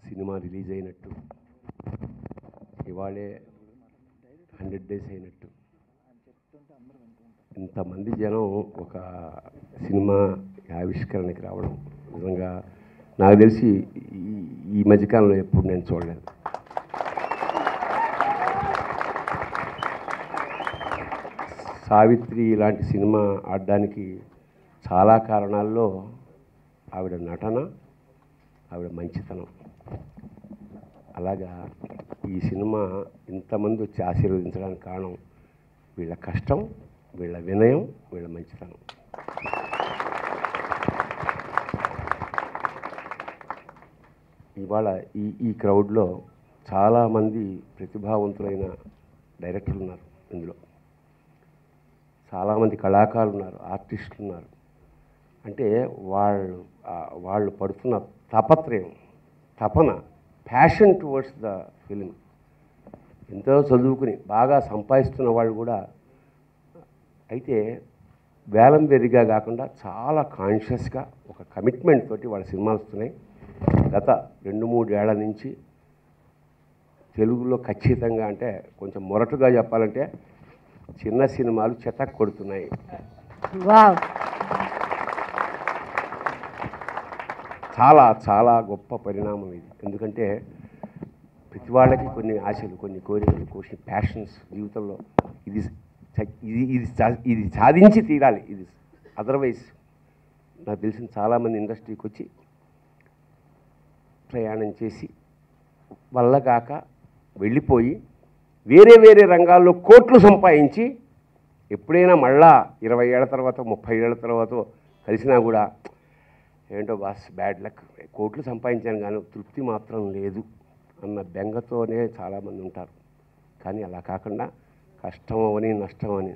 Cinema release అయినట్టు, ఇవాళే 100 days అయినట్టు, ఇంతమంది జనం ఒక సినిమా ఆవిష్కరణకి రావడం నిజంగా నాకు తెలిసి ఈ మధ్యకాలంలో ఎప్పుడు నేను చూడలేదు. సావిత్రి ఇలాంటి సినిమా ఆడడానికి చాలా కారణాల్లో ఆవిడ నటన, ఆవిడ మంచితనం. అలాగా ఈ సినిమా ఇంతమంది వచ్చి ఆశీర్వదించడానికి కారణం వీళ్ళ కష్టం, వీళ్ళ వినయం, వీళ్ళ మంచితనం. ఇవాళ ఈ క్రౌడ్లో చాలామంది ప్రతిభావంతులైన డైరెక్టర్లు ఉన్నారు. ఇందులో చాలామంది కళాకారులు ఉన్నారు, ఆర్టిస్టులు ఉన్నారు. అంటే వాళ్ళు పడుతున్న తాపత్రయం, తపన, ప్యాషన్ టువర్డ్స్ ద ఫిలిం. ఎంతో చదువుకుని బాగా సంపాదిస్తున్న వాళ్ళు కూడా అయితే వేలం వెరిగా కాకుండా చాలా కాన్షియస్గా ఒక కమిట్మెంట్ తోటి వాళ్ళ సినిమాలు వస్తున్నాయి. గత 2-3 ఏళ్ల నుంచి తెలుగులో ఖచ్చితంగా, అంటే కొంచెం మొరటుగా చెప్పాలంటే, చిన్న సినిమాలు చెతక్ కొడుతున్నాయి. చాలా చాలా గొప్ప పరిణామం ఇది. ఎందుకంటే ప్రతి వాళ్ళకి కొన్ని ఆశలు, కొన్ని కోరికలు, కొన్ని ప్యాషన్స్ జీవితంలో ఇది సాధించి తీరాలి. ఇది అదర్వైజ్ నాకు తెలిసిన చాలామంది ఇండస్ట్రీకి వచ్చి ప్రయాణం చేసి వల్ల కాక వెళ్ళిపోయి వేరే వేరే రంగాల్లో కోట్లు సంపాదించి ఎప్పుడైనా మళ్ళా 20 ఏళ్ల తర్వాత 30 ఏళ్ల తర్వాత కలిసినా కూడా ఏంటో బాస్ బ్యాడ్ లక్, కోట్లు సంపాదించాను కానీ తృప్తి మాత్రం లేదు అన్న బెంగతోనే చాలామంది ఉంటారు. కానీ అలా కాకుండా కష్టం అవని నష్టం అని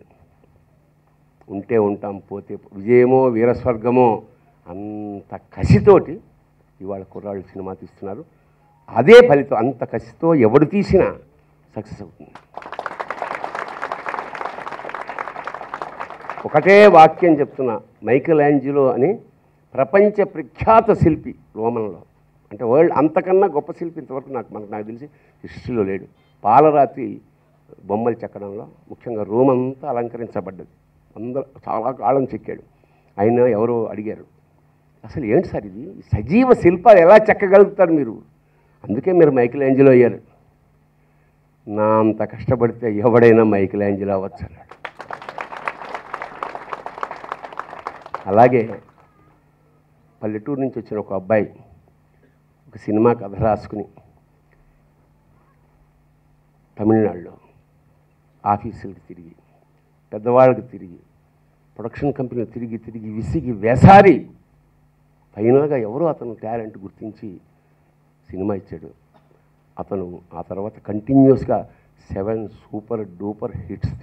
ఉంటే ఉంటాం, పోతే విజయమో వీరస్వర్గమో అంత కసితోటి ఇవాళ కుర్రాళ్ళు సినిమా తీస్తున్నారు. అదే ఫలితం. అంత కసితో ఎవడు తీసినా సక్సెస్ అవుతుంది. ఒకటే వాక్యం చెప్తున్నా, మైకేల్ ఏంజెలో అని ప్రపంచ ప్రఖ్యాత శిల్పి రోమన్లో, అంటే వరల్డ్ అంతకన్నా గొప్ప శిల్పి ఇంతవరకు నాకు తెలిసి హిస్టరీలో లేడు. పాలరాతి బొమ్మలు చెక్కడంలో ముఖ్యంగా రోమ్ అంతా అలంకరించబడ్డది. అందరూ చాలా కాలం చెక్కాడు. ఆయన ఎవరో అడిగారు, అసలు ఏంటి సార్ ఇది సజీవ శిల్పాలు ఎలా చెక్కగలుగుతారు మీరు, అందుకే మీరు మైకేల్ ఏంజెలో అయ్యారు. నా అంత కష్టపడితే ఎవడైనా మైకేల్ ఏంజెలో అవ్వచ్చు అన్నాడు. అలాగే పల్లెటూరు నుంచి వచ్చిన ఒక అబ్బాయి ఒక సినిమా కథ రాసుకుని తమిళనాడులో ఆఫీసులకు తిరిగి, పెద్దవాళ్ళకి తిరిగి, ప్రొడక్షన్ కంపెనీలు తిరిగి విసిగి వేసారి ఫైనల్గా ఎవరో అతను టాలెంట్ గుర్తించి సినిమా ఇచ్చాడు. అతను ఆ తర్వాత కంటిన్యూస్గా 7 సూపర్ డూపర్ హిట్స్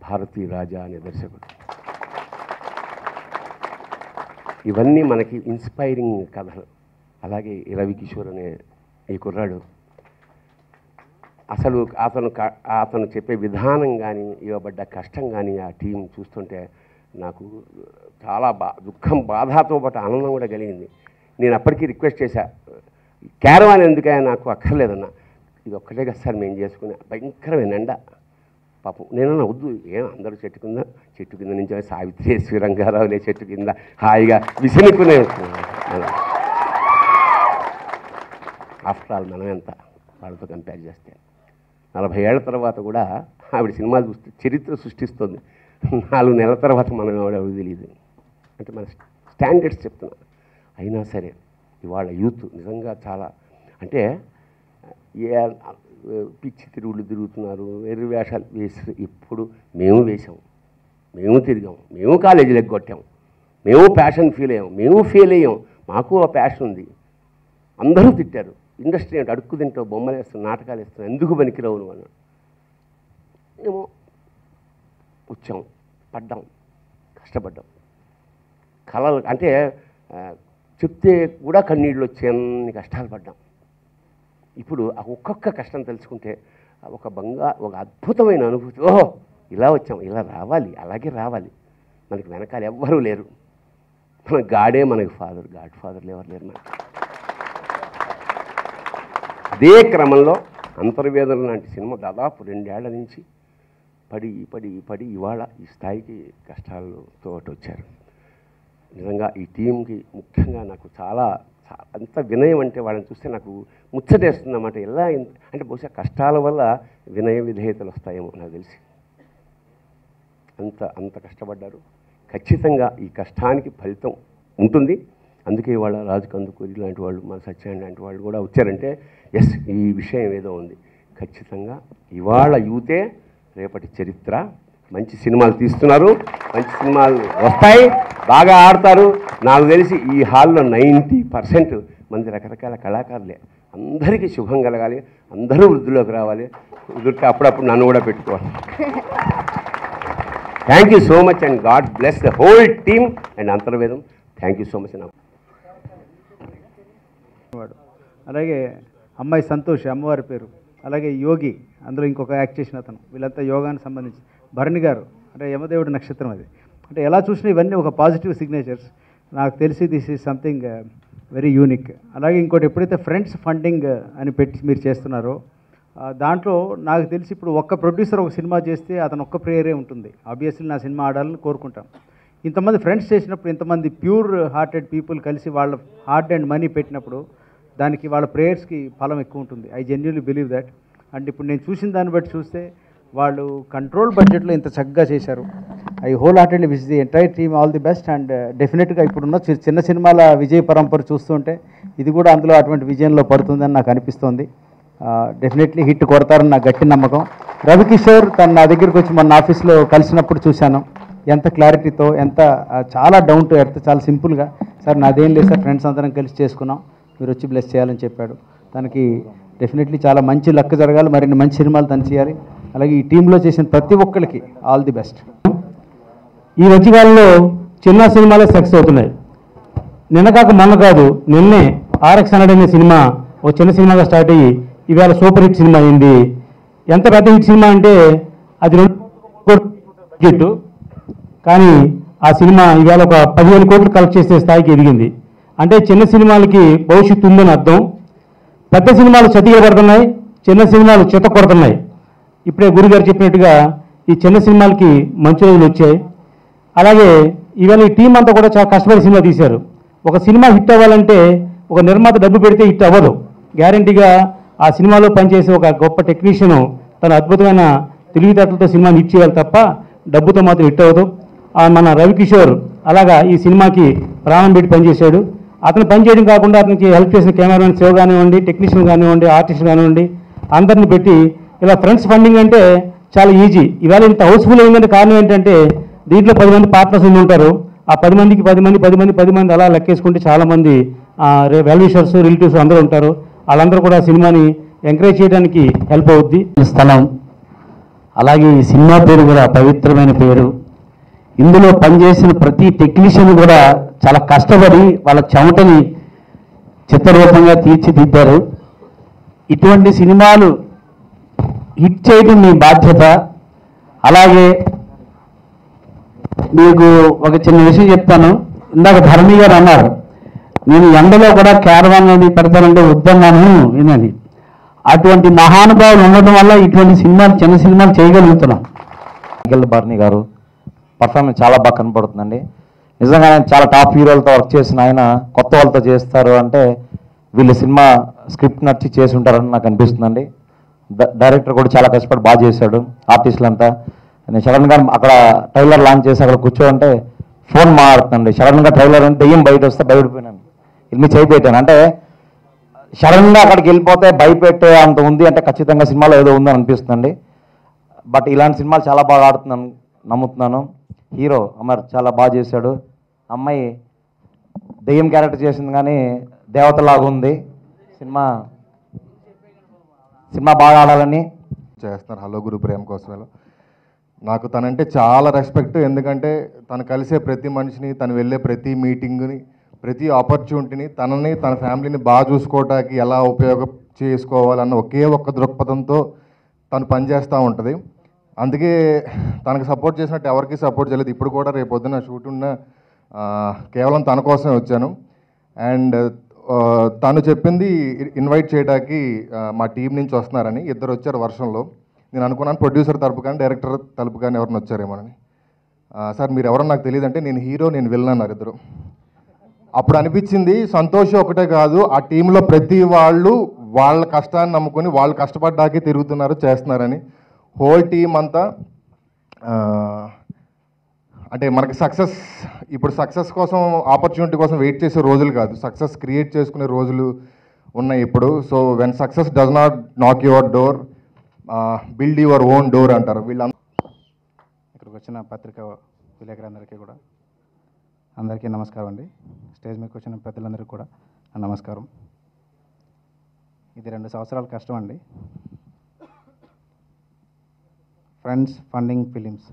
భారతీ రాజా అనే దర్శకుడు. ఇవన్నీ మనకి ఇన్స్పైరింగ్ కథలు. అలాగే రవికిషోర్ అనే ఈ కుర్రాడు అసలు అతను చెప్పే విధానం కానీ, ఇవ్వబడ్డ కష్టం కానీ ఆ టీం చూస్తుంటే నాకు చాలా దుఃఖం, బాధతో పాటు ఆనందం కూడా కలిగింది. నేను అప్పటికీ రిక్వెస్ట్ చేశా, క్యారవాన్ ఎందుకైనా నాకు అక్కర్లేదన్నా, ఇది ఒక్కటే కదా సార్ మేము చేసుకునే, భయంకరమైన ఎండ పాపం. నేనన్నా వద్దు, ఏం అందరూ చెట్టు కింద నుంచి సావిత్రి శ్రీరంగారావులే చెట్టు కింద హాయిగా విసినుకునే. ఆఫ్టర్ ఆల్ మనం ఎంత వాళ్ళతో కంపేర్ చేస్తే 40 ఏళ్ల తర్వాత కూడా ఆవిడ సినిమాలు చూస్తే చరిత్ర సృష్టిస్తుంది. 4 నెలల తర్వాత మనం ఎవరు తెలియదు. అంటే మన స్టాండర్డ్స్ చెప్తున్నా. అయినా సరే ఇవాళ యూత్ నిజంగా చాలా, అంటే పిచ్చి తిరుగుళ్ళు తిరుగుతున్నారు, ఎర్రి వేషాలు వేసి. ఇప్పుడు మేము వేసాం, మేము తిరిగాం, మేము కాలేజీలు ఎగ్గొట్టాం, మేము ప్యాషన్ ఫీల్ అయ్యాం, మేము ఫెయిల్ అయ్యాం, మాకు ఆ ప్యాషన్ ఉంది. అందరూ తిట్టారు, ఇండస్ట్రీ అంటే అడుక్కు తింటావు, బొమ్మలు వేస్తాం, నాటకాలు వేస్తాం, ఎందుకు పనికిరావు నువ్వు అన్నాడు. ఏమో వచ్చాం, పడ్డాం, కష్టపడ్డాం. కళలు అంటే చెప్తే కూడా కన్నీళ్ళు వచ్చే అన్ని కష్టాలు పడ్డాం. ఇప్పుడు ఆ ఒక్కొక్క కష్టం తెలుసుకుంటే ఒక అద్భుతమైన అనుభూతి. ఓహో ఇలా వచ్చాం, ఇలా రావాలి, అలాగే రావాలి. మనకి వెనకాల ఎవ్వరూ లేరు, మన గాడే మనకి ఫాదర్, గాడ్ ఫాదర్లు ఎవరు లేరు మనకి. అదే క్రమంలో అంతర్వేదన లాంటి సినిమా దాదాపు 2 ఏళ్ల నుంచి పడి పడి పడి ఇవాళ ఈ స్థాయికి కష్టాలతో వచ్చారు. నిజంగా ఈ టీంకి ముఖ్యంగా నాకు చాలా అంత వినయం అంటే వాళ్ళని చూస్తే నాకు ముచ్చటేస్తుంది అన్నమాట. ఎలా అంటే బహుశా కష్టాల వల్ల వినయ విధేయతలు వస్తాయేమో నాకు తెలిసి. అంత కష్టపడ్డారు. ఖచ్చితంగా ఈ కష్టానికి ఫలితం ఉంటుంది. అందుకే ఇవాళ రాజు కందుకూరి లాంటి వాళ్ళు, మన సత్యనారాయణ లాంటి వాళ్ళు కూడా వచ్చారంటే ఎస్ ఈ విషయం ఏదో ఉంది. ఖచ్చితంగా ఇవాళ యూతే రేపటి చరిత్ర. మంచి సినిమాలు తీస్తున్నారు, మంచి సినిమాలు వస్తాయి, బాగా ఆడతారు. నాకు తెలిసి ఈ హాల్లో 90% మంది రకరకాల కళాకారులే. అందరికీ శుభం కలగాలి, అందరూ వృద్ధిలోకి రావాలి. కుదిరితే అప్పుడప్పుడు నన్ను కూడా పెట్టుకోవాలి. Thank you so much and God bless the whole team and Antharvedam. Thank you so much. నాకు అలాగే అమ్మాయి సంతోష్, అమ్మవారి పేరు, అలాగే యోగి, అందులో ఇంకొక యాక్ట్ చేసిన అతను, వీళ్ళంతా యోగానికి సంబంధించి. భరణి గారు అంటే యమదేవుడి నక్షత్రం అది. అంటే ఎలా చూసినా ఇవన్నీ ఒక పాజిటివ్ సిగ్నేచర్స్. నాకు తెలిసి this is something very unique. అలాగే ఇంకోటి, ఎప్పుడైతే ఫ్రెండ్స్ ఫండింగ్ అని పెట్టి మీరు చేస్తున్నారో దాంట్లో నాకు తెలిసి ఇప్పుడు ఒక్క ప్రొడ్యూసర్ ఒక సినిమా చేస్తే అతను ఒక్క ప్రేయరే ఉంటుంది. ఆబ్వియస్లీ నా సినిమా ఆడాలని కోరుకుంటాం. ఇంతమంది ఫ్రెండ్స్ చేసినప్పుడు, ఇంతమంది ప్యూర్ హార్టెడ్ పీపుల్ కలిసి వాళ్ళ హార్ట్ అండ్ మనీ పెట్టినప్పుడు దానికి వాళ్ళ ప్రేయర్స్కి ఫలం ఎక్కువ ఉంటుంది. I genuinely believe that. And ఇప్పుడు నేను చూసిన దాన్ని బట్టి చూస్తే వాళ్ళు కంట్రోల్ బడ్జెట్లో ఇంత చక్కగా చేశారు. I whole heartedly wish the entire team all the best. And డెఫినెట్గా ఇప్పుడున్న చిన్న సినిమాల విజయ పరంపర చూస్తుంటే ఇది కూడా అందులో అటువంటి విజయంలో పడుతుందని నాకు అనిపిస్తోంది. డెఫినెట్లీ హిట్ కొడతారని నాకు గట్టి నమ్మకం. రవికిషోర్ తను నా దగ్గరికి వచ్చి మన ఆఫీస్లో కలిసినప్పుడు చూశాను, ఎంత క్లారిటీతో, ఎంత చాలా డౌన్ టు ఎర్త్, చాలా సింపుల్గా, సార్ నాదేం లేదు సార్, ఫ్రెండ్స్ అందరం కలిసి చేసుకున్నాం, మీరు వచ్చి బ్లెస్ చేయాలని చెప్పాడు. తనకి డెఫినెట్లీ చాలా మంచి లక్ జరగాలి, మరిన్ని మంచి సినిమాలు తను చేయాలి. అలాగే ఈ టీంలో చేసిన ప్రతి ఒక్కరికి ఆల్ ది బెస్ట్. ఈ మధ్యకాలంలో చిన్న సినిమాలే సక్సెస్ అవుతున్నాయి. నిన్న కాక మొన్న కాదు, నిన్నే RX 100 అనే సినిమా ఒక చిన్న సినిమాగా స్టార్ట్ అయ్యి ఇవాళ సూపర్ హిట్ సినిమా అయింది. ఎంత పెద్ద హిట్ సినిమా అంటే అది 2 బడ్జెట్, కానీ ఆ సినిమా ఇవాళ ఒక 15 కోట్లు కలెక్ట్ చేసే స్థాయికి ఎదిగింది. అంటే చిన్న సినిమాలకి భవిష్యత్తు ఉందని అర్థం. పెద్ద సినిమాలు చతికిలబడుతున్నాయి, చిన్న సినిమాలు చిత్త కొడుతున్నాయి. ఇప్పుడే గురుగారు చెప్పినట్టుగా ఈ చిన్న సినిమాలకి మంచి రోజులు వచ్చాయి. అలాగే ఇవాళ ఈ టీం అంతా కూడా చాలా కష్టపడి సినిమా తీశారు. ఒక సినిమా హిట్ అవ్వాలంటే ఒక నిర్మాత డబ్బు పెడితే హిట్ అవ్వదు. గ్యారంటీగా ఆ సినిమాలో పనిచేసే ఒక గొప్ప టెక్నీషియన్ తన అద్భుతమైన తెలివితేటలతో సినిమాని హిట్ చేయాలి తప్ప డబ్బుతో మాత్రం హిట్ అవ్వదు. మన రవికిషోర్ అలాగా ఈ సినిమాకి ప్రాణం పెట్టి పనిచేశాడు. అతను పనిచేయడం కాకుండా అతనికి హెల్ప్ చేసిన కెమెరామెన్ సేవ్ కానివ్వండి, టెక్నీషియన్ కానివ్వండి, ఆర్టిస్ట్ కానివ్వండి, అందరిని పెట్టి ఇలా ఫ్రెండ్స్ ఫండింగ్ అంటే చాలా ఈజీ. ఇవాళ ఇంత హౌస్ఫుల్ అయిందంటే కారణం ఏంటంటే దీంట్లో 10 మంది పార్ట్నర్స్ ఉంటారు. ఆ 10 మందికి 10 మంది అలా లెక్కేసుకుంటే చాలామంది వెల్ విషర్స్, రిలేటివ్స్ అందరూ ఉంటారు. వాళ్ళందరూ కూడా సినిమాని ఎంకరేజ్ చేయడానికి హెల్ప్ అవుద్ది. స్థలం, అలాగే ఈ సినిమా పేరు కూడా పవిత్రమైన పేరు. ఇందులో పనిచేసిన ప్రతి టెక్నీషియన్ కూడా చాలా కష్టపడి వాళ్ళ చెమటని చిత్రరూపంగా తీర్చిదిద్దారు. ఇటువంటి సినిమాలు హిట్ చేయడం మీ బాధ్యత. అలాగే మీకు ఒక చిన్న విషయం చెప్తాను. ఇందాక ధరణి గారు అన్నారు, నేను ఎండలో కూడా క్యారవాన్ అనేది పెడతానంటే వద్దన్నాను వినని. అటువంటి మహానుభావులు ఉండడం వల్ల ఇటువంటి సినిమాలు, చిన్న సినిమాలు చేయగలుగుతున్నాం. భరణి గారు పర్ఫార్మెన్స్ చాలా బాగా కనపడుతుందండి. నిజంగా చాలా టాప్ హీరోలతో వర్క్ చేసిన ఆయన కొత్త వాళ్ళతో చేస్తారు అంటే వీళ్ళు సినిమా స్క్రిప్ట్ నచ్చి చేసి ఉంటారని నాకు అనిపిస్తుందండి. డైరెక్టర్ కూడా చాలా కష్టపడి బాగా చేశాడు. ఆర్టిస్టులంతా నేను సడన్గా అక్కడ ట్రైలర్ లాంచ్ చేసి అక్కడ కూర్చోంటే ఫోన్ మాట్లాడుతుందండి. సడన్గా ట్రైలర్ అంటే దెయ్యం బయట వస్తే భయపడిపోయినాను, ఇల్లు చేయి పెట్టాను. అంటే సడన్గా అక్కడికి వెళ్ళిపోతే భయపెట్టే అంత ఉంది అంటే ఖచ్చితంగా సినిమాలో ఏదో ఉందని అనిపిస్తుందండి. బట్ ఇలాంటి సినిమాలు చాలా బాగా ఆడుతున్నాను నమ్ముతున్నాను. హీరో అమర్ చాలా బాగా చేశాడు. అమ్మాయి దెయ్యం క్యారెక్టర్ చేసింది కానీ దేవతలాగా ఉంది. సినిమా బాగా ఆడాలని చేస్తున్నారు. హలో గురు ప్రేమ కోసమేలో నాకు తనంటే చాలా రెస్పెక్ట్. ఎందుకంటే తను కలిసే ప్రతి మనిషిని, తను వెళ్ళే ప్రతి మీటింగ్ని, ప్రతి ఆపర్చునిటీని, తనని తన ఫ్యామిలీని బాగా చూసుకోవడానికి ఎలా ఉపయోగం చేసుకోవాలన్న ఒకే ఒక్క దృక్పథంతో తను పనిచేస్తూ ఉంటుంది. అందుకే తనకు సపోర్ట్ చేసినట్టు ఎవరికి సపోర్ట్ చేయలేదు. ఇప్పుడు కూడా రేపు పొద్దున్న షూట్ ఉన్న కేవలం తన కోసమే వచ్చాను. అండ్ తను చెప్పింది ఇన్వైట్ చేయడానికి మా టీం నుంచి వస్తున్నారని. ఇద్దరు వచ్చారు వర్షంలో. నేను అనుకున్నాను ప్రొడ్యూసర్ తరపు కానీ డైరెక్టర్ తరపు కానీ ఎవరిని వచ్చారేమోనని. సార్ మీరు ఎవరో నాకు తెలియదు అంటే నేను హీరో నేను విలన్ అన్నారు ఇద్దరు. అప్పుడు అనిపించింది సంతోషం ఒకటే కాదు, ఆ టీంలో ప్రతి వాళ్ళు వాళ్ళ కష్టాన్ని నమ్ముకొని వాళ్ళు కష్టపడ్డాకే తిరుగుతున్నారు చేస్తున్నారని. హోల్ టీం అంతా అంటే మనకి సక్సెస్ ఇప్పుడు సక్సెస్ కోసం ఆపర్చునిటీ కోసం వెయిట్ చేసే రోజులు కాదు, సక్సెస్ క్రియేట్ చేసుకునే రోజులు ఉన్నాయి ఇప్పుడు. So when success does not knock your door, build your own door అంటారు వీళ్ళందరూ. ఇక్కడికి వచ్చిన పత్రికా విలేకరులందరికీ కూడా అందరికీ నమస్కారం అండి. స్టేజ్ మీదకి వచ్చిన పెద్దలందరికీ కూడా నమస్కారం. ఇది 2 సంవత్సరాల కష్టం అండి. ఫ్రెండ్స్ ఫండింగ్ ఫిలిమ్స్,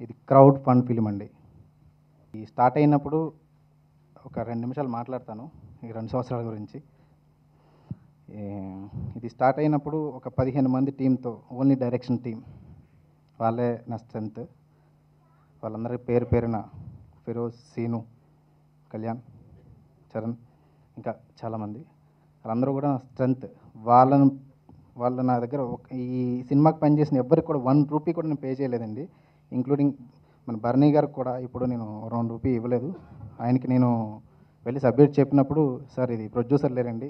ఇది క్రౌడ్ ఫండ్ ఫిలిం అండి. ఈ స్టార్ట్ అయినప్పుడు ఒక 2 నిమిషాలు మాట్లాడతాను ఈ 2 సంవత్సరాల గురించి. ఇది స్టార్ట్ అయినప్పుడు ఒక 15 మంది టీంతో, ఓన్లీ డైరెక్షన్ టీం, వాళ్ళే నా స్ట్రెంత్. వాళ్ళందరికీ పేరు పేరున ఫిరోజ్, సీను, కళ్యాణ్, చరణ్, ఇంకా చాలామంది, వాళ్ళందరూ కూడా నా స్ట్రెంత్. వాళ్ళు నా దగ్గర ఈ సినిమాకి పనిచేసిన ఎవ్వరికి కూడా 1 రూపీ కూడా నేను పే చేయలేదండి. ఇంక్లూడింగ్ మన భరణి గారికి కూడా ఇప్పుడు నేను 1 రూపీ ఇవ్వలేదు. ఆయనకి నేను వెళ్ళి సబ్మిట్ చెప్పినప్పుడు, సార్ ఇది ప్రొడ్యూసర్ లేరండి,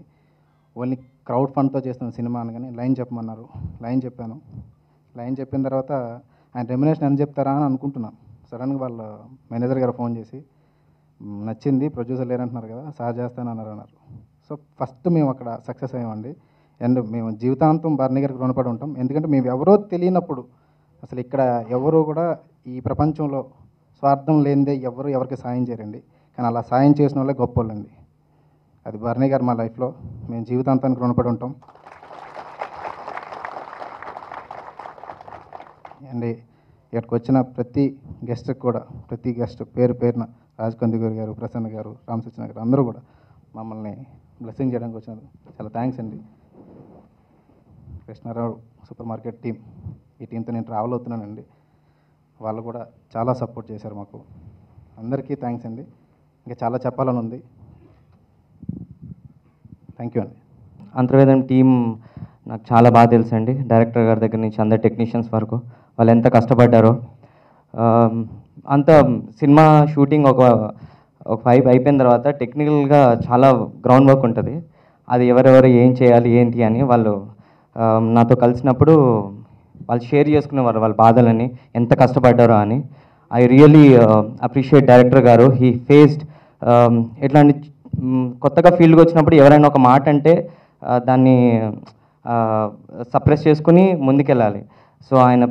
ఓన్లీ క్రౌడ్ ఫండ్తో చేస్తున్న సినిమా అనగానే లైన్ చెప్పమన్నారు. లైన్ చెప్పాను. లైన్ చెప్పిన తర్వాత ఆయన రెమ్యునేషన్ ఎంత చెప్తారా అని అనుకుంటున్నాను. సడన్గా వాళ్ళ మేనేజర్ గారు ఫోన్ చేసి, నచ్చింది, ప్రొడ్యూసర్ లేరంటున్నారు కదా, సార్ చేస్తానన్నారు అన్నారు. సో ఫస్ట్ మేము అక్కడ సక్సెస్ అయ్యామండి. అండ్ మేము జీవితాంతం భరణి గారికి రుణపడి ఉంటాం. ఎందుకంటే మేము ఎవరో తెలియనప్పుడు, అసలు ఇక్కడ ఎవరు కూడా ఈ ప్రపంచంలో స్వార్థం లేనిదే ఎవరు ఎవరికి సాయం చేయరండి. కానీ అలా సాయం చేసిన వాళ్ళే గొప్ప వాళ్ళండి. అది భరణి గారు మా లైఫ్లో మేము జీవితాంతానికి రుణపడి ఉంటాం. అండ్ ఇక్కడికి వచ్చిన ప్రతి గెస్ట్కి కూడా, ప్రతి గెస్ట్ పేరు పేరున, రాజకందుగూరి గారు, ప్రసన్న గారు, రామసత్యన గారు, అందరూ కూడా మమ్మల్ని బ్లెస్సింగ్ చేయడానికి వచ్చినారు. చాలా థ్యాంక్స్ అండి. కృష్ణారావు సూపర్ మార్కెట్ టీం, ఈ టీంతో నేను ట్రావెల్ అవుతున్నానండి. వాళ్ళు కూడా చాలా సపోర్ట్ చేశారు మాకు. అందరికీ థ్యాంక్స్ అండి. ఇంకా చాలా చెప్పాలని ఉంది. థ్యాంక్ యూ అండి. అంతర్వేదం టీం నాకు చాలా బాగా తెలుసు అండి. డైరెక్టర్ గారి దగ్గర నుంచి అందరు టెక్నీషియన్స్ వరకు వాళ్ళు ఎంత కష్టపడ్డారో. అంత సినిమా షూటింగ్ ఒక 5 అయిపోయిన తర్వాత టెక్నికల్గా చాలా గ్రౌండ్ వర్క్ ఉంటుంది. అది ఎవరెవరు ఏం చేయాలి ఏంటి అని వాళ్ళు నాతో కలిసినప్పుడు వాళ్ళు షేర్ చేసుకునేవారు వాళ్ళ బాధలని, ఎంత కష్టపడ్డారో అని. ఐ రియలీ అప్రిషియేట్ డైరెక్టర్ గారు. హీ ఫేస్డ్ ఇట్లాంటి కొత్తగా ఫీల్డ్కి వచ్చినప్పుడు ఎవరైనా ఒక మాట అంటే దాన్ని సప్రెస్ చేసుకుని ముందుకెళ్ళాలి. సో ఆయన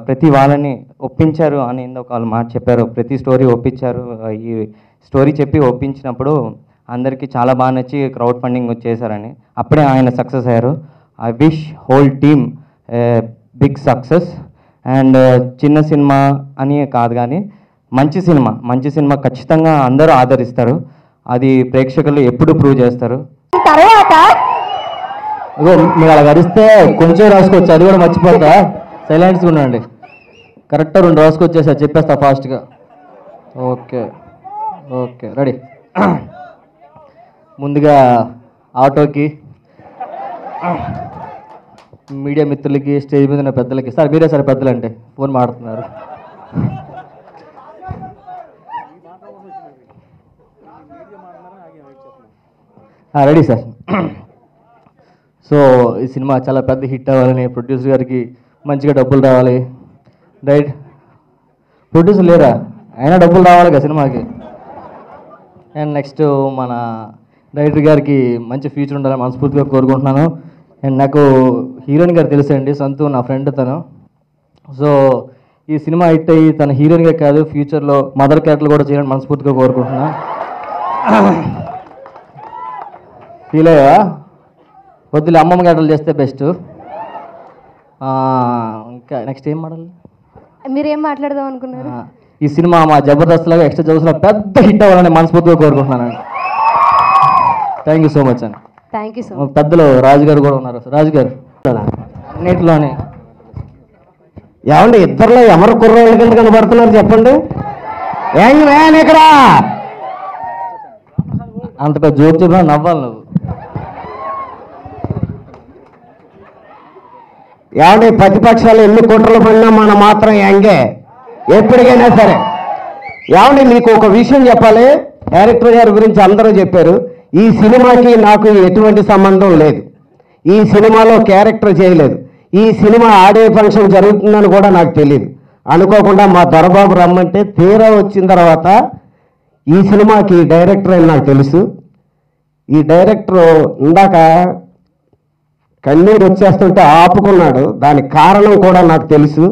ప్రతి వాళ్ళని ఒప్పించారు అని ఒక మాట చెప్పారు. ప్రతి స్టోరీ ఒప్పించారు. ఈ స్టోరీ చెప్పి ఒప్పించినప్పుడు అందరికీ చాలా బాగా నచ్చి క్రౌడ్ ఫండింగ్ చేశారని అప్పుడే ఆయన సక్సెస్ అయ్యారు. I wish whole team big success. And చిన్న సినిమా అని కాదు కానీ మంచి సినిమా ఖచ్చితంగా అందరూ ఆదరిస్తారు. అది ప్రేక్షకులు ఎప్పుడు ప్రూవ్ చేస్తారు. తర్వాత మీరు అలా గడిస్తే కొంచెం రాసుకోవచ్చు, అది కూడా మర్చిపోతా. సైలెంట్స్గా ఉండండి. కరెక్ట్గా 2 రాసుకొచ్చేసా, చెప్పేస్తా ఫాస్ట్గా. Okay ready. ముందుగా ఆటోకి, మీడియా మిత్రులకి, స్టేజ్ మీద ఉన్న పెద్దలకి. సార్ మీరే సార్ పెద్దలు అంటే ఫోన్ మాడుతున్నారు. Ready sir. సో ఈ సినిమా చాలా పెద్ద హిట్ అవ్వాలని, ప్రొడ్యూసర్ గారికి మంచిగా డబ్బులు రావాలి. రైట్, ప్రొడ్యూసర్ లేరా, అయినా డబ్బులు రావాలి కదా సినిమాకి. అండ్ నెక్స్ట్ మన డైరెక్టర్ గారికి మంచి ఫ్యూచర్ ఉండాలని మనస్ఫూర్తిగా కోరుకుంటున్నాను. అండ్ నాకు హీరోయిన్ గారు తెలుసండి, సంతు నా ఫ్రెండ్ తను. సో ఈ సినిమా హిట్ అయ్యి తన హీరోయిన్గా కాదు ఫ్యూచర్లో మదర్ క్యారెక్టర్ కూడా చేయాలని మనస్ఫూర్తిగా కోరుకుంటున్నా. ఫీల్ అయ్యా వద్దులే, అమ్మమ్మ క్యారెక్టర్లు చేస్తే బెస్ట్. ఇంకా నెక్స్ట్ ఏం మాట్లాడాలి? మీరేం మాట్లాడదాం అనుకున్నారు? ఈ సినిమా మా జబర్దస్త్ లాగా ఎక్స్ట్రా జబర్దస్త్లో పెద్ద హిట్ అవ్వాలని మనస్ఫూర్తిగా కోరుకుంటున్నానండి. థ్యాంక్ యూ సో మచ్ అండి. Thank you so much. పెద్దలు రాజు గారు కూడా ఉన్నారు. రాజు గారు అన్నిటిలోనే ఏమండి ఇద్దరులో ఎవరు కుర్రోళ్ళ కింద కనబడుతున్నారు చెప్పండి. ఏం ఇక్కడ అంత పెద్ద జోక్ చెప్పినా నవ్వాలి నువ్వు. ఏమంటే ప్రతిపక్షాలు ఎన్ని కుట్రలు పడినా మనం మాత్రం యంగే ఎప్పటికైనా సరే. ఏమంటే మీకు ఒక విషయం చెప్పాలి, డైరెక్టర్ గారి గురించి అందరూ చెప్పారు. ఈ సినిమాకి నాకు ఎటువంటి సంబంధం లేదు. ఈ సినిమాలో క్యారెక్టర్ చేయలేదు. ఈ సినిమా ఆడియో ఫంక్షన్ జరుగుతుందని కూడా నాకు తెలియదు. అనుకోకుండా మా దొరబాబు రమ్మంటే తీరా వచ్చిన తర్వాత ఈ సినిమాకి డైరెక్టర్ అని నాకు తెలుసు. ఈ డైరెక్టర్ ఇందాక కన్నీరు వచ్చేస్తుంటే ఆపుకున్నాడు. దానికి కారణం కూడా నాకు తెలుసు.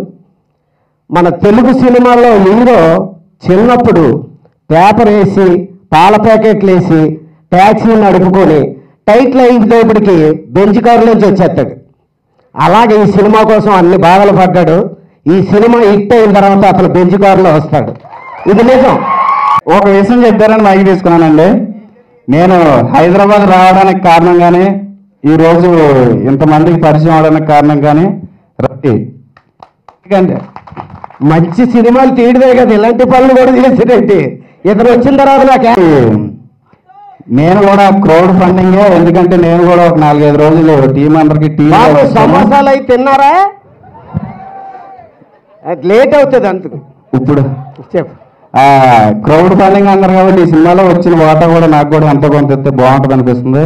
మన తెలుగు సినిమాలో హీరో చిన్నప్పుడు పేపర్ వేసి పాల ప్యాకెట్లు వేసి ట్యాక్సీ నడుపుకొని టైట్లు అయిపోయేప్పటికి బెంచ్ కారులోంచి వచ్చేస్తాడు. అలాగే ఈ సినిమా కోసం అన్ని బాధలు పడ్డాడు. ఈ సినిమా హిట్ అయిన తర్వాత అతను బెంచ్ కారులో వస్తాడు. ఇది నిజం. ఒక విషయం చెప్పారని మైకి తీసుకున్నానండి. నేను హైదరాబాద్ రావడానికి కారణం కానీ ఈరోజు ఇంతమందికి పరిచయం అవడానికి కారణం కానీ రవి. ఎందుకంటే మంచి సినిమాలు తీయడమే కదా, ఇలాంటి పనులు కూడా చేసేటండి. ఇతను వచ్చిన తర్వాత నాకు నేను కూడా క్రౌడ్ ఫండింగే. ఎందుకంటే నేను కూడా ఒక 4-5 రోజులు టీం అందరికి సమోసాలు అయి తిన్నారా? లేట్ అవుతుంది అందుకు. ఇప్పుడు చెప్పు. క్రౌడ్ ఫండింగ్ అన్నారు కాబట్టి ఈ సినిమాలో వచ్చిన వాటా కూడా నాకు కూడా ఎంతో కొంత ఇస్తే బాగుంటుంది అనిపిస్తుంది.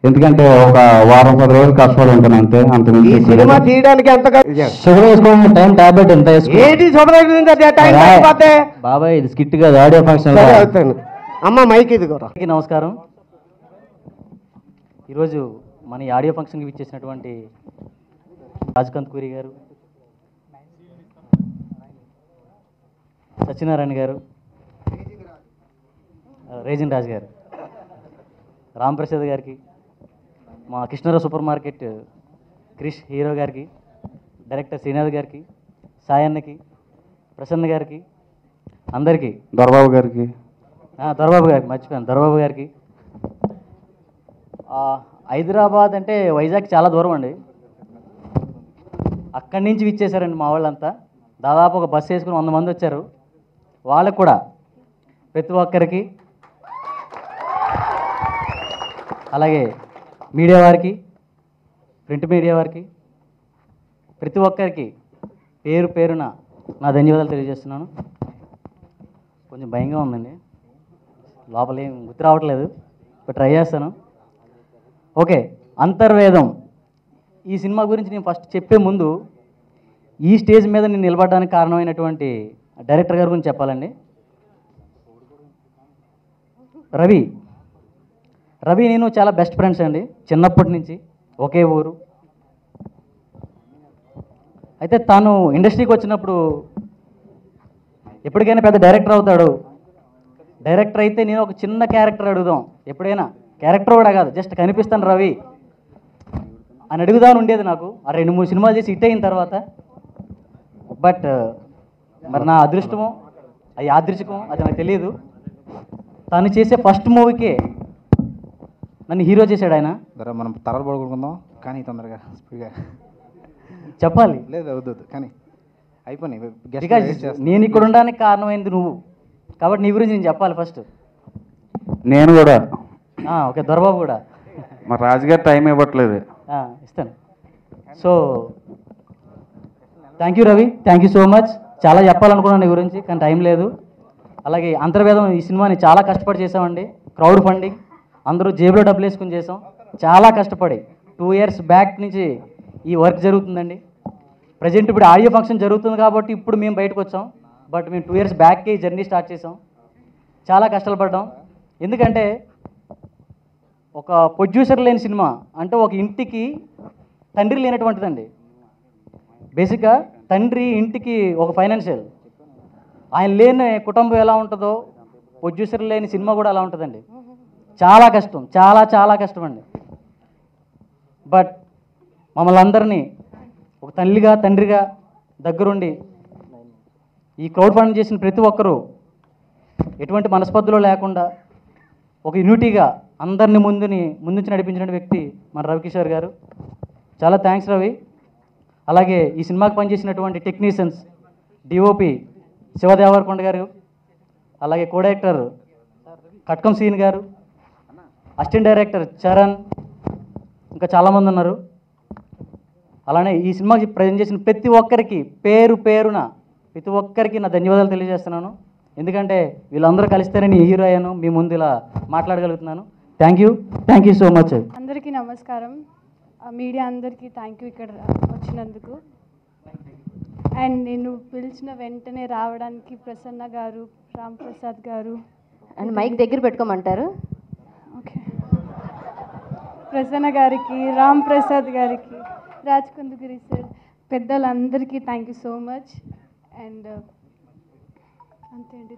ఎందుకంటే ఒక వారం 10 రోజులు కష్టపడి ఉంటాను అంతే. అంత ఈ సినిమా తీయడానికి ఎంత షుగర్ వేసుకోవడానికి టైం టాబ్లెట్ ఎంత ఏంటి చూడలేదు బాబాయ్? ఇది స్కిట్ కాదు, ఆడియో ఫంక్షన్. అమ్మ మైక్ ఇది కూడా. నమస్కారం. ఈరోజు మన ఈ ఆడియో ఫంక్షన్కి ఇచ్చేసినటువంటి రాజ్కాంత్ కూరి గారు, సత్యనారాయణ గారు, రేజిన్ రాజ్ గారు, రాంప్రసాద్ గారికి, మా Krishnarao super market Krish hero గారికి, డైరెక్టర్ శ్రీనాథ్ గారికి, సాయన్నకి, ప్రసన్న గారికి, అందరికీ, దొరబాబు గారికి మర్చిపోయాను, దొరబాబు గారికి. హైదరాబాద్ అంటే వైజాగ్ చాలా దూరం అండి. అక్కడి నుంచి విచ్చేశారండి మా వాళ్ళంతా. దాదాపు ఒక బస్సు వేసుకుని 100 మంది వచ్చారు. వాళ్ళకు కూడా ప్రతి ఒక్కరికి, అలాగే మీడియా వారికి, ప్రింట్ మీడియా వారికి, ప్రతి ఒక్కరికి పేరు పేరున నా ధన్యవాదాలు తెలియజేస్తున్నాను. కొంచెం భయంగా ఉందండి, లోపల ఏం గుర్తు రావట్లేదు, బట్ ట్రై చేస్తాను. ఓకే, అంతర్వేదం ఈ సినిమా గురించి నేను ఫస్ట్ చెప్పే ముందు ఈ స్టేజ్ మీద నేను నిలబడడానికి కారణమైనటువంటి డైరెక్టర్ గారి గురించి చెప్పాలండి. రవి నేను చాలా బెస్ట్ ఫ్రెండ్స్ అండి, చిన్నప్పటి నుంచి ఒకే ఊరు. అయితే తాను ఇండస్ట్రీకి వచ్చినప్పుడు ఎప్పటికైనా పెద్ద డైరెక్టర్ అవుతాడు, డైరెక్టర్ అయితే నేను ఒక చిన్న క్యారెక్టర్ అడుగుదాం, ఎప్పుడైనా క్యారెక్టర్ కూడా కాదు, జస్ట్ కనిపిస్తాను రవి అని అడుగుదాని ఉండేది నాకు. ఆ 2-3 సినిమాలు చేసి హిట్ అయిన తర్వాత. బట్ మరి నా అదృష్టమో అది యాదృచ్ఛికమో అది నాకు తెలియదు. తను చేసే ఫస్ట్ మూవీకే నన్ను హీరో చేశాడు ఆయన. మనం తరలు పడుకుందాం కానీ తొందరగా స్పీడ్గా చెప్పాలి. లేదు వద్దు కానీ అయిపోయినాయి. బికాజ్ నేను ఇక్కడ ఉండడానికి కారణమైంది నువ్వు, కాబట్టి నీ గురించి నేను చెప్పాలి ఫస్ట్. నేను కూడా. ఓకే, దొరబాబు కూడా. మా రాజుగారు టైం ఇవ్వట్లేదు. ఇస్తాను. So thank you Ravi, thank you so much. చాలా చెప్పాలనుకున్నాను నీ గురించి కానీ టైం లేదు. అలాగే అంతర్వేదం ఈ సినిమాని చాలా కష్టపడి చేసామండి. క్రౌడ్ ఫండింగ్, అందరూ జేబులో డబ్బులు వేసుకుని చేసాం, చాలా కష్టపడి. 2 years బ్యాక్ నుంచి ఈ వర్క్ జరుగుతుందండి. ప్రజెంట్ ఇప్పుడు ఆడియో ఫంక్షన్ జరుగుతుంది కాబట్టి ఇప్పుడు మేము బయటకు వచ్చాం. బట్ మేము 2 years బ్యాక్కి జర్నీ స్టార్ట్ చేసాం. చాలా కష్టాలు పడ్డాం. ఎందుకంటే ఒక ప్రొడ్యూసర్ లేని సినిమా అంటే ఒక ఇంటికి తండ్రి లేనటువంటిదండి. బేసిక్గా తండ్రి ఇంటికి ఒక ఫైనాన్షియల్, ఆయన లేని కుటుంబం ఎలా ఉంటుందో ప్రొడ్యూసర్ లేని సినిమా కూడా అలా ఉంటుందండి. చాలా కష్టం, చాలా చాలా కష్టం అండి. బట్ మమ్మల్ని అందరినీ ఒక తల్లిగా తండ్రిగా దగ్గరుండి ఈ క్రౌడ్ ఫండింగ్ చేసిన ప్రతి ఒక్కరూ ఎటువంటి మనస్పర్ధలో లేకుండా ఒక యూనిటీగా అందరినీ ముందుంచి నడిపించిన వ్యక్తి మన రవికిషోర్ గారు. చాలా థ్యాంక్స్ రవి. అలాగే ఈ సినిమాకి పనిచేసినటువంటి టెక్నీషియన్స్, డిఓపి శివదేవరకొండ గారు, అలాగే కో డైరెక్టర్ కట్కం సీన్ గారు, అసిస్టెంట్ డైరెక్టర్ చరణ్, ఇంకా చాలామంది ఉన్నారు. అలానే ఈ సినిమాకి ప్రజెంట్ చేసిన ప్రతి ఒక్కరికి పేరు పేరున ప్రతి ఒక్కరికి నా ధన్యవాదాలు తెలియజేస్తున్నాను. ఎందుకంటే వీళ్ళందరూ కలిస్తేనే నేను హీరో అయ్యాను, మీ ముందు ఇలా మాట్లాడగలుగుతున్నాను. Thank you so much. అందరికీ నమస్కారం. మీడియా అందరికీ థ్యాంక్ యూ ఇక్కడ వచ్చినందుకు. అండ్ నేను పిలిచిన వెంటనే రావడానికి ప్రసన్న గారు, రామ్ ప్రసాద్ గారు అండ్ మైక్ దగ్గర పెట్టుకోమంటారు. ఓకే, ప్రసన్న గారికి, రామ్ ప్రసాద్ గారికి, రాజ్ కుందుగిరి సార్, పెద్దలందరికీ thank you so much. And అంతే అండి.